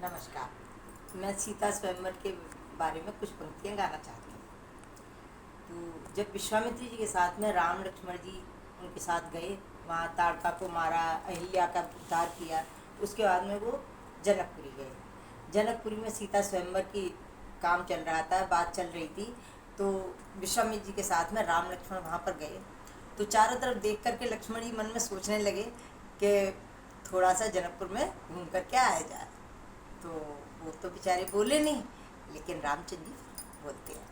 नमस्कार। मैं सीता स्वयंवर के बारे में कुछ पंक्तियाँ गाना चाहती हूँ। तो जब विश्वामित्र जी के साथ में राम लक्ष्मण जी उनके साथ गए, वहाँ ताड़का को मारा, अहिल्या का उद्धार किया, उसके बाद में वो जनकपुरी गए। जनकपुरी में सीता स्वयंवर की काम चल रहा था, बात चल रही थी। तो विश्वामित्र जी के साथ में राम लक्ष्मण वहाँ पर गए। तो चारों तरफ देख करके लक्ष्मण जी मन में सोचने लगे कि थोड़ा सा जनकपुर में घूम कर के आया जाए। तो वो तो बेचारे बोले नहीं, लेकिन रामचंद्र जी बोलते हैं,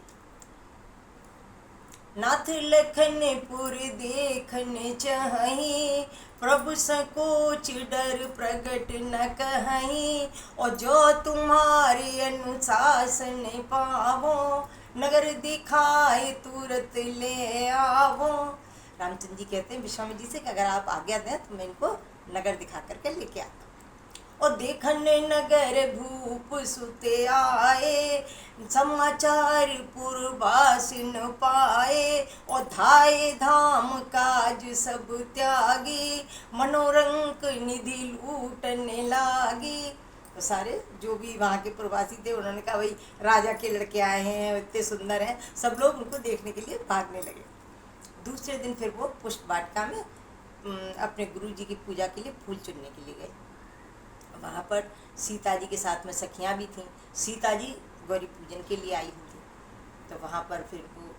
नाथ लखनपुर देखने चाही, प्रभु संकोच डर प्रगट न कहीं, और जो तुम्हारे अनुशासन पावो, नगर दिखाए तुरंत ले आवो। रामचंद्र जी कहते हैं विश्वामित्र जी से कि अगर आप आज्ञा दें तो मैं इनको नगर दिखा करके लेके आता हूँ। और देखन नगर भूप सुते आए, समाचार पुरवास न पाए, और धाये धाम काज सब त्यागी, मनोरंक निधि लूटने लागी। तो सारे जो भी वहाँ के प्रवासी थे उन्होंने कहा भाई राजा के लड़के आए हैं, इतने सुंदर हैं, सब लोग उनको देखने के लिए भागने लगे। दूसरे दिन फिर वो पुष्प वाटिका में अपने गुरु जी की पूजा के लिए फूल चुनने के लिए गए। वहाँ पर सीता जी के साथ में सखियाँ भी थीं। सीता जी गौरी पूजन के लिए आई हुई थी। तो वहाँ पर फिर वो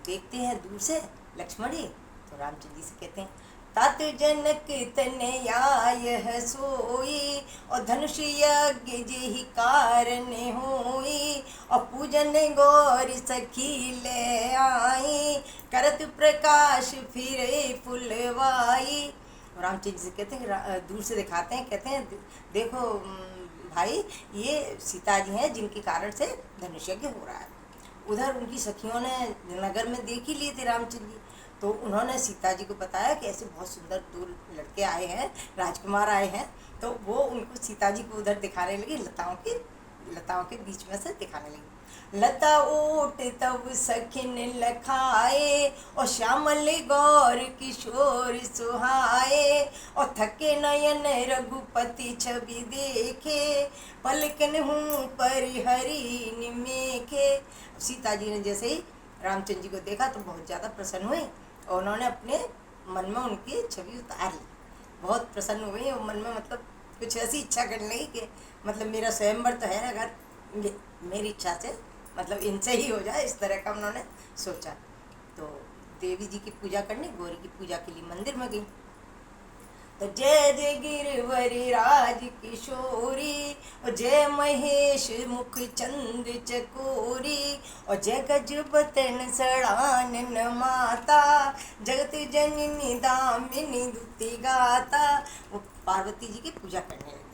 देखते हैं दूर से लक्ष्मण जी, तो रामचंद्र जी से कहते हैं, तात जनक तनया सोई, और धनुष यज्ञ जेहि कारण होई, और पूजन गौरी सखी ले आई, करत प्रकाश फिरे फुलवाई। रामचंद्र जी कहते हैं, दूर से दिखाते हैं, कहते हैं देखो भाई ये सीता जी हैं जिनके कारण से धनुष यज्ञ हो रहा है। उधर उनकी सखियों ने नगर में देख ही लिए थे रामचंद्र जी, तो उन्होंने सीता जी को बताया कि ऐसे बहुत सुंदर दो लड़के आए हैं, राजकुमार आए हैं। तो वो उनको सीता जी को उधर दिखाने लगी, लताओं के बीच में से दिखाने लगी। लता ओट तब सखिन लखाए, और श्यामल गौर किशोर सुहाए, और थके नयन रघुपति छवि देखे, पलकन हूँ परिहरी निमेखे। सीता जी ने जैसे ही रामचंद्र जी को देखा तो बहुत ज़्यादा प्रसन्न हुई, और उन्होंने अपने मन में उनकी छवि उतार ली। बहुत प्रसन्न हो गई और मन में मतलब कुछ ऐसी इच्छा करने लगी कि मतलब मेरा स्वयंवर तो है, अगर मेरी इच्छा से मतलब इनसे ही हो जाए, इस तरह का उन्होंने सोचा। तो देवी जी की पूजा करने गौरी की पूजा के लिए मंदिर में गई। तो जय जय गिरवरी राज किशोरी, और जय महेश मुख चंद चकोरी, और जय गज बतन सड़ानन माता, जगत जननी दामिनी दुति गाता। वो पार्वती जी की पूजा करने लगी।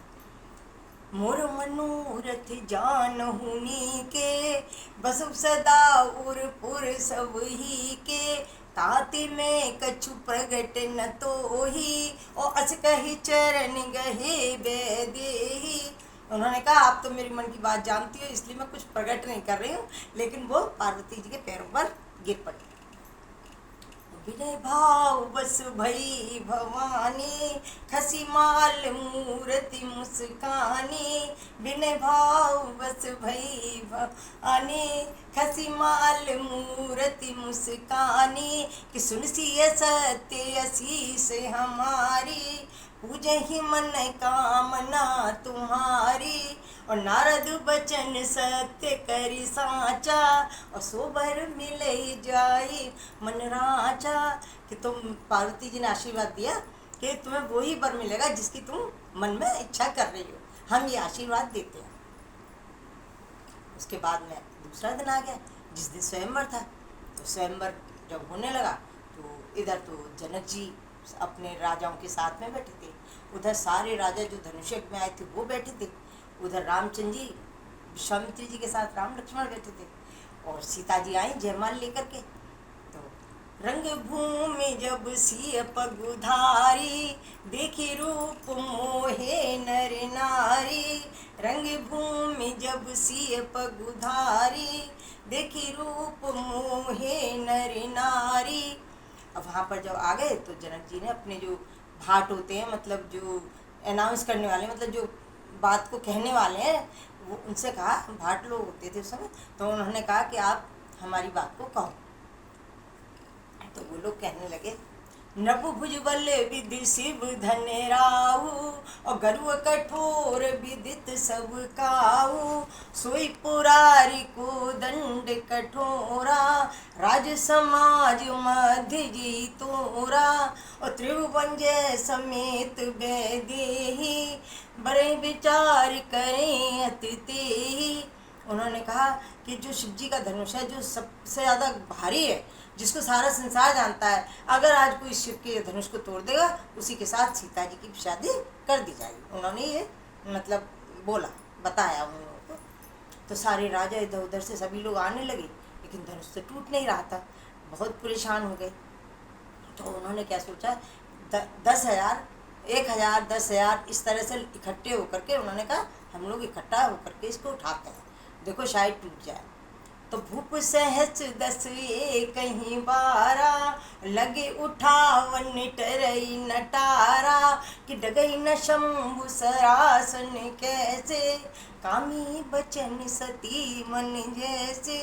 मोर मनोरथ जानहुनी के, बसु सदा उरपुर सब ही के, ताति में कछु प्रगट न तो ही, और अस कही चरण गहे बेदेही। उन्होंने कहा आप तो मेरी मन की बात जानती हो, इसलिए मैं कुछ प्रकट नहीं कर रही हूँ, लेकिन वो पार्वती जी के पैरों पर गिर पड़ी। विनय भाव बस भई भवानी, खसी माल मूर्ति मुस्कानी, विनय भाव बस भई भवानी, खसी माल मूर्ति मुस्कानी, कि सुनसी सत्य आशीष हमारी, पूजे ही मन कामना तुम्हारी, और नारद बचन सत्य करी साचा, और सोबर मिले जाई मन राजा। कि तुम पार्वती जी ने आशीर्वाद दिया कि तुम्हें वो ही वर मिलेगा जिसकी तुम मन में इच्छा कर रही हो, हम ये आशीर्वाद देते हैं। उसके बाद में दूसरा दिन आ गया जिस दिन स्वयंवर था। तो स्वयंवर जब होने लगा तो इधर तो जनक जी अपने राजाओं के साथ में बैठे थे, उधर सारे राजा जो धनुष यज्ञ में आए थे वो बैठे थे, उधर रामचंद्र जी विश्वामित्र जी के साथ राम लक्ष्मण बैठे थे, और सीता जी आई जयमाल लेकर के। तो रंग भूमि जब सिय पगुधारी, देखी रूप मोहे नर नारी, रंग भूमि जब सिय पगुधारी, देखी रूप मोहे नर नारी। अब वहाँ पर जब आ गए तो जनक जी ने अपने जो भाट होते हैं, मतलब जो अनाउंस करने वाले, मतलब जो बात को कहने वाले हैं वो उनसे कहा, भाट लोग होते थे उस समय, तो उन्होंने कहा कि आप हमारी बात को कहो। तो वो लोग कहने लगे, नभ भुजबल विधि शिव धन राहु, और गर्व कठोर विदित सब काहू, सोई पुरारी को दंड कठोरा, राज समाज मध्य जी तोरा, और त्रिभुवन जय समेत वैदेही, बड़े विचार करें अति तेही। उन्होंने कहा कि जो शिव जी का धनुष है, जो सबसे ज़्यादा भारी है, जिसको सारा संसार जानता है, अगर आज कोई शिव के धनुष को तोड़ देगा, उसी के साथ सीता जी की शादी कर दी जाएगी। उन्होंने ये मतलब बोला, बताया उन लोगों को। तो सारे राजा इधर उधर से सभी लोग आने लगे, लेकिन धनुष तो टूट नहीं रहा था, बहुत परेशान हो गए। तो उन्होंने क्या सोचा, 10,000, 1,000, 10,000 इस तरह से इकट्ठे होकर के उन्होंने कहा हम लोग इकट्ठा होकर के इसको उठाते हैं, देखो शायद टूट जाए। तो भूप सहज 10 कहीं 12, लगे उठावन टरई नटारा, कि डगई न शंभु सरासन कैसे, कामी बचन सती मन जैसे।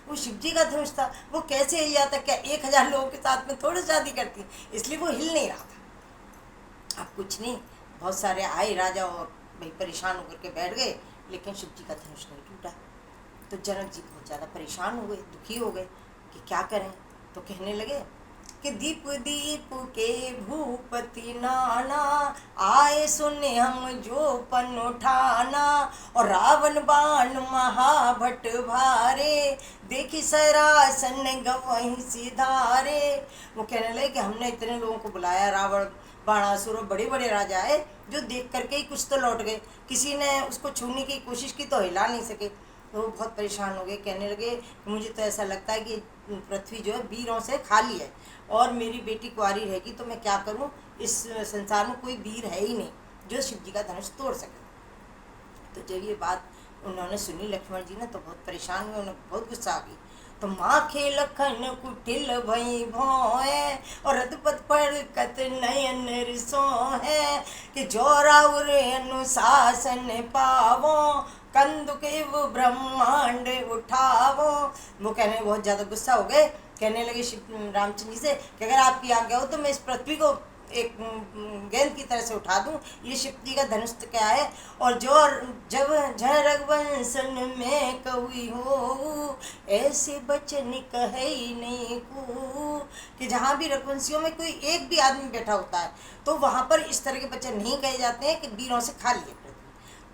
वो शिव जी का धनुष था, वो कैसे हिल जाता, क्या 1,000 लोगों के साथ में थोड़ी शादी करती, इसलिए वो हिल नहीं रहा था। अब कुछ नहीं, बहुत सारे आए राजा और भाई परेशान होकर के बैठ गए, लेकिन शिव जी का धनुष नहीं टूटा। तो जनक जी बहुत ज़्यादा परेशान हो गए, दुखी हो गए कि क्या करें। तो कहने लगे कि दीप दीप के भूपति नाना, आए सुने हम जो पन उठाना, और रावण बाण महाभट भारे, देखी सरासन गवहीं सिधारे। वो कहने लगे कि हमने इतने लोगों को बुलाया, रावण बाणासुर बड़े बड़े राजा आए, जो देख करके ही कुछ तो लौट गए, किसी ने उसको छूने की कोशिश की तो हिला नहीं सके। तो वो बहुत परेशान हो गए, कहने लगे मुझे तो ऐसा लगता है कि पृथ्वी जो है वीरों से खाली है, और मेरी बेटी कुंवारी रहेगी तो मैं क्या करूं, इस संसार में कोई वीर है ही नहीं जो शिव जी का धनुष तोड़ सके। तो जब ये बात उन्होंने सुनी लक्ष्मण जी ने, तो बहुत परेशान हुए, उन्हें बहुत गुस्सा आ गई। तो माखे लखन कुटिल भई भोए, और रदपत पर कत नयन रिसो है, कि जोरावर अनुशासन पावो, कंदुक वो ब्रह्मांड उठावो। वो कहने बहुत ज़्यादा गुस्सा हो गए, कहने लगे रामचंद्र जी से कि अगर आपकी आज्ञा हो तो मैं इस पृथ्वी को एक गेंद की तरह से उठा दूं, ये शिव जी का धनुष तो क्या है। और जो जब जय रघुवंशन में कवि हो, ऐसे बचन कहे नहीं को, कि जहाँ भी रघुवंशियों में कोई एक भी आदमी बैठा होता है तो वहाँ पर इस तरह के बचन नहीं कहे जाते हैं कि वीरों से खाली है पृथ्वी।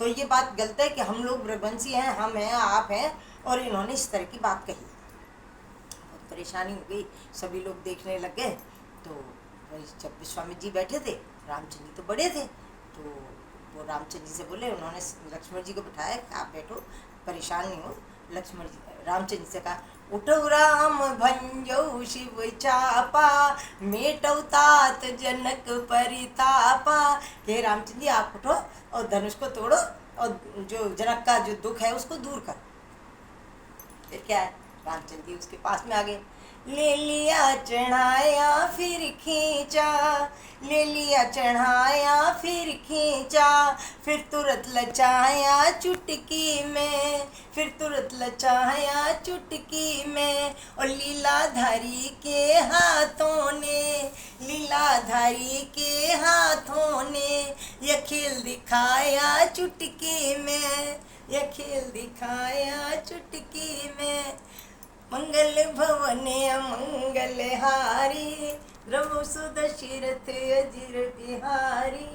तो ये बात गलत है कि हम लोग रघुवंशी हैं, हम हैं, आप हैं, और इन्होंने इस तरह की बात कही। बहुत परेशानी हो गई, सभी लोग देखने लग गए। तो जब विश्वामित्र जी बैठे थे, रामचंद्र जी तो बड़े थे, तो वो रामचंद्र जी से बोले, उन्होंने लक्ष्मण जी को बिठाया कि आप बैठो, परेशान नहीं हो। लक्ष्मण जी रामचंद्र जी से कहा, उठो राम भंजो शिव चापा, मेटौ तात जनक परितापा। कि रामचंद्र जी आप उठो और धनुष को तोड़ो, और जो जनक का जो दुख है उसको दूर करो। फिर क्या है, रामचंद्र जी उसके पास में आ गए, ले लिया चढ़ाया फिर खींचा, ले लिया चढ़ाया फिर खींचा, फिर तुरंत लचाया चुटकी में, फिर तुरंत लचाया चुटकी में। और लीलाधारी के हाथों ने, लीलाधारी के हाथों ने, यह खेल दिखाया चुटकी में, यह खेल दिखाया चुटकी में। मंगल भवन मंगल हारी, द्रव सुदशरथ अजिर बिहारी।